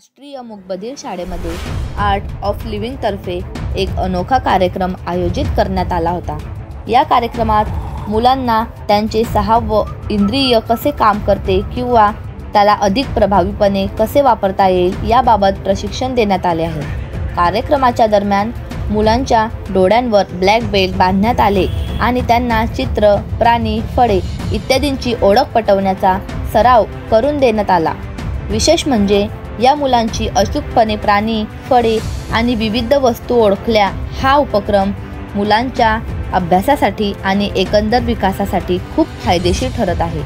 राष्ट्रीय मूकबधिर शाळेमध्ये आर्ट ऑफ लिव्हिंग तर्फे एक अनोखा कार्यक्रम आयोजित करण्यात आला होता। या कार्यक्रमात मुलांना त्यांचे 6वे इंद्रिय कसे काम करते किंवा त्याला अधिक प्रभावीपणे कसे वापरता येईल याबाबत प्रशिक्षण देण्यात आले आहे। कार्यक्रमाच्या दरम्यान मुलांच्या डोळ्यांवर ब्लॅक बेल्ट बांधण्यात आले आणि त्यांना चित्र, प्राणी, फळे इत्यादींची ओळख पटवण्याचा सराव करून देण्यात आला। विशेष म्हणजे या मुलांची अचूकपणे प्राणी, फळे आणि विविध वस्तू ओळखल्या हा उपक्रम मुलांच्या अभ्यासासाठी आणि एकंदर विकासासाठी खूप फायदेशीर ठरत आहे।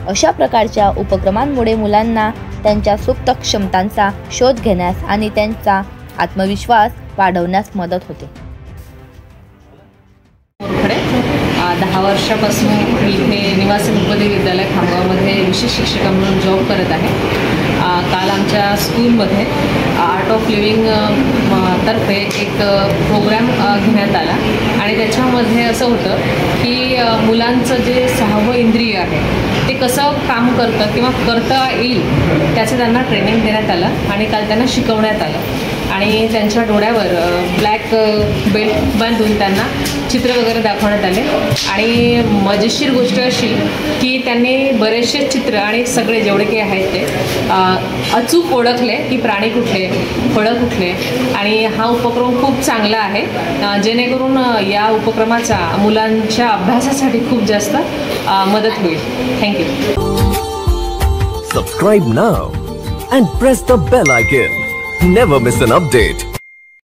अशा प्रकारच्या उपक्रमांमुळे मुलांना त्यांच्या सुप्त क्षमतांचा शोध घेण्यास आणि त्यांचा आत्मविश्वास वाढवण्यास मदत होते। 10 वर्षापासून मी इथे निवासी मूकबधिर विद्यालय खामगावमध्ये विशेष शिक्षिका म्हणून जॉब करत आहे। काल आमच्या स्कूलमध्ये आर्ट ऑफ लिव्हिंग तर्फे एक प्रोग्राम घेण्यात आला आणि त्याच्यामध्ये असं होतं की मुलांचं जे 6वं इंद्रिय आहे ते कसं काम करतं किंवा करता येईल त्याचं त्यांना ट्रेनिंग देण्यात आलं आणि काल त्यांना शिकवण्यात आलं आणि त्यांच्या डोळ्यावर ब्लॅक बेल्ट बांधून त्यांना चित्र वगैरे दाखवण्यात आले। आणि मजेशीर गोष्ट अशी की त्यांनी बरेचसे चित्र आणि सगळे जेवढे काही आहेत ते अचूक ओळखले की प्राणी कुठले, फळं कुठले। आणि हा उपक्रम खूप चांगला आहे, जेणेकरून या उपक्रमाचा मुलांच्या अभ्यासासाठी खूप जास्त मदत होईल। Thank you. Subscribe now and press the bell icon. Never miss an update.